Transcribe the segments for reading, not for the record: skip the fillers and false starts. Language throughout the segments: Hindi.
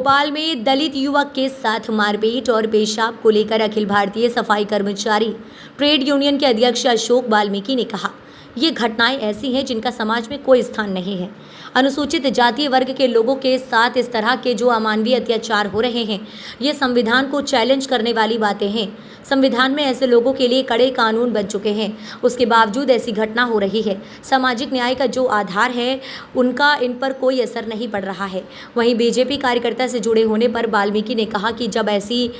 भोपाल में दलित युवक के साथ मारपीट और पेशाब को लेकर अखिल भारतीय सफाई कर्मचारी ट्रेड यूनियन के अध्यक्ष अशोक वाल्मीकि ने कहा, ये घटनाएं ऐसी हैं जिनका समाज में कोई स्थान नहीं है। अनुसूचित जातीय वर्ग के लोगों के साथ इस तरह के जो अमानवीय अत्याचार हो रहे हैं, ये संविधान को चैलेंज करने वाली बातें हैं। संविधान में ऐसे लोगों के लिए कड़े कानून बन चुके हैं, उसके बावजूद ऐसी घटना हो रही है। सामाजिक न्याय का जो आधार है, उनका इन पर कोई असर नहीं पड़ रहा है। वहीं बीजेपी कार्यकर्ता से जुड़े होने पर वाल्मीकि ने कहा कि जब ऐसी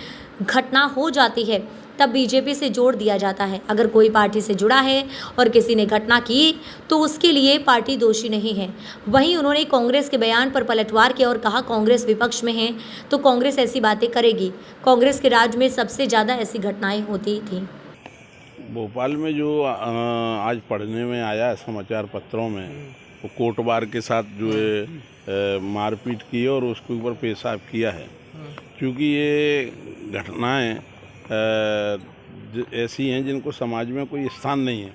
घटना हो जाती है तब बीजेपी से जोड़ दिया जाता है। अगर कोई पार्टी से जुड़ा है और किसी ने घटना की तो उसके लिए पार्टी दोषी नहीं है। वहीं उन्होंने कांग्रेस के बयान पर पलटवार किया और कहा, कांग्रेस विपक्ष में है तो कांग्रेस ऐसी बातें करेगी। कांग्रेस के राज में सबसे ज़्यादा ऐसी घटनाएं होती थीं। भोपाल में जो आज पढ़ने में आया समाचार पत्रों में, वो कोटबार के साथ जो है मारपीट की और उसके ऊपर पेशाब किया है। क्योंकि ये घटनाएं ऐसी हैं जिनको समाज में कोई स्थान नहीं है,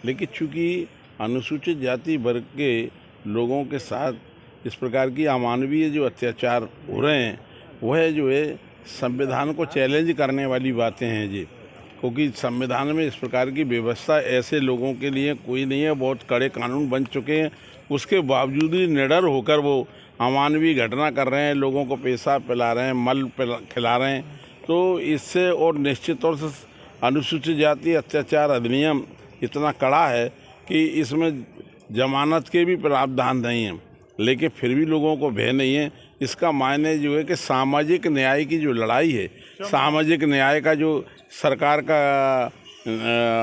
लेकिन चूँकि अनुसूचित जाति वर्ग के लोगों के साथ इस प्रकार की अमानवीय जो अत्याचार हो रहे हैं, वह जो है संविधान को चैलेंज करने वाली बातें हैं जी। क्योंकि संविधान में इस प्रकार की व्यवस्था ऐसे लोगों के लिए कोई नहीं है। बहुत कड़े कानून बन चुके हैं, उसके बावजूद भी निडर होकर वो अमानवीय घटना कर रहे हैं, लोगों को पेशाब पिला रहे हैं, मल खिला रहे हैं। तो इससे और निश्चित तौर से अनुसूचित जाति अत्याचार अधिनियम इतना कड़ा है कि इसमें जमानत के भी प्रावधान नहीं हैं, लेकिन फिर भी लोगों को भय नहीं है। इसका मायने जो है कि सामाजिक न्याय की जो लड़ाई है, सामाजिक न्याय का जो सरकार का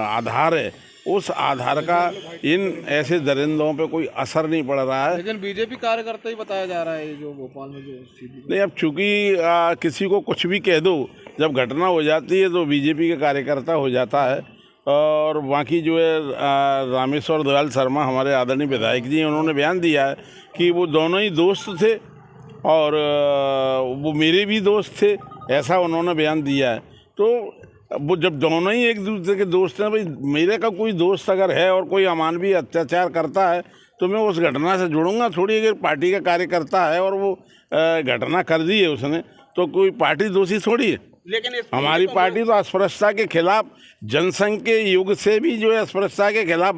आधार है, उस आधार का इन ऐसे दरिंदों पे कोई असर नहीं पड़ रहा है। लेकिन बीजेपी कार्यकर्ता ही बताया जा रहा है जो भोपाल में जो नहीं। अब चूँकि किसी को कुछ भी कह दो, जब घटना हो जाती है तो बीजेपी के कार्यकर्ता हो जाता है। और बाकी जो है रामेश्वर दयाल शर्मा हमारे आदरणीय विधायक जी, उन्होंने बयान दिया है कि वो दोनों ही दोस्त थे और वो मेरे भी दोस्त थे, ऐसा उन्होंने बयान दिया है। तो वो जब दोनों ही एक दूसरे के दोस्त हैं, भाई मेरे का कोई दोस्त अगर है और कोई अमानवीय अत्याचार करता है तो मैं उस घटना से जुड़ूंगा थोड़ी। अगर पार्टी का कार्यकर्ता है और वो घटना कर दी है उसने, तो कोई पार्टी दोषी थोड़ी है। लेकिन हमारी पार्टी तो अस्पृश्यता के खिलाफ, जनसंघ के युग से भी जो है अस्पृश्यता के खिलाफ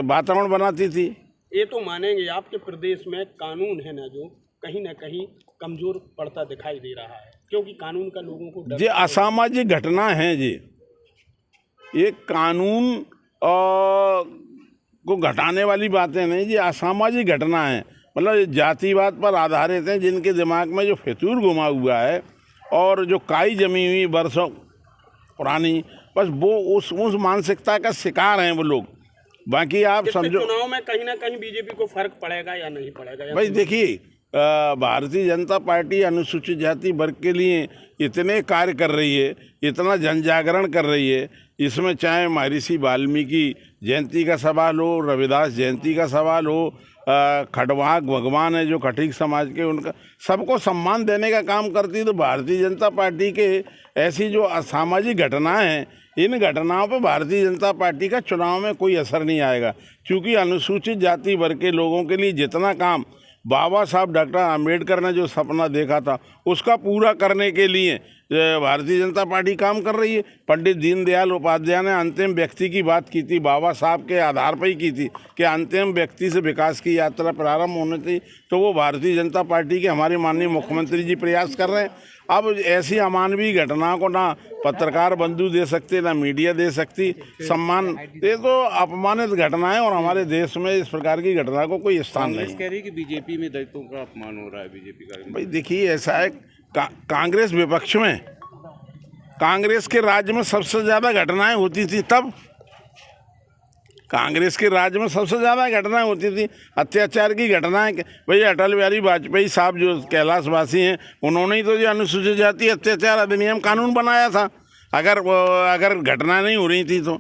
वातावरण बनाती थी। ये तो मानेंगे आपके प्रदेश में कानून है ना जो कहीं कमजोर पड़ता दिखाई दे रहा है, क्योंकि कानून का लोगों को डर। ये असामाजिक घटना है जी, ये कानून को घटाने वाली बातें नहीं जी, असामाजिक घटना है। मतलब जातिवाद पर आधारित है, जिनके दिमाग में जो फितूर घुमा हुआ है और जो काई जमी हुई वर्षों पुरानी, बस वो उस मानसिकता का शिकार हैं वो लोग। बाकी आप समझो चुनाव में कहीं ना कहीं बीजेपी को फर्क पड़ेगा या नहीं पड़ेगा। भाई देखिए, भारतीय जनता पार्टी अनुसूचित जाति वर्ग के लिए इतने कार्य कर रही है, इतना जन जागरण कर रही है। इसमें चाहे महर्षि वाल्मीकि जयंती का सवाल हो, रविदास जयंती का सवाल हो, खटवाक भगवान है जो खटीक समाज के, उनका सबको सम्मान देने का काम करती है। तो भारतीय जनता पार्टी के ऐसी जो असामाजिक घटनाएं हैं, इन घटनाओं पर भारतीय जनता पार्टी का चुनाव में कोई असर नहीं आएगा। क्योंकि अनुसूचित जाति वर्ग के लोगों के लिए जितना काम बाबा साहब डॉक्टर आम्बेडकर ने जो सपना देखा था, उसका पूरा करने के लिए भारतीय जनता पार्टी काम कर रही है। पंडित दीनदयाल उपाध्याय ने अंतिम व्यक्ति की बात की थी, बाबा साहब के आधार पर ही की थी कि अंतिम व्यक्ति से विकास की यात्रा प्रारंभ होनी थी। तो वो भारतीय जनता पार्टी के हमारे माननीय मुख्यमंत्री जी प्रयास कर रहे हैं। अब ऐसी अमानवीय घटनाओं को ना पत्रकार बंधु दे सकते, ना मीडिया दे सकती सम्मान। ये तो अपमानित घटना है और हमारे देश में इस प्रकार की घटना को कोई स्थान नहीं। कह रही कि बीजेपी में दलितों का अपमान हो रहा है। बीजेपी का भाई देखिए, ऐसा है कांग्रेस विपक्ष में, कांग्रेस के राज्य में सबसे ज़्यादा घटनाएं होती थी। तब कांग्रेस के राज्य में सबसे ज़्यादा घटनाएं होती थी, अत्याचार की घटनाएं। भाई अटल बिहारी वाजपेयी साहब जो कैलाशवासी हैं, उन्होंने ही तो जो अनुसूचित जाति अत्याचार अधिनियम कानून बनाया था। अगर घटना नहीं हो रही थी तो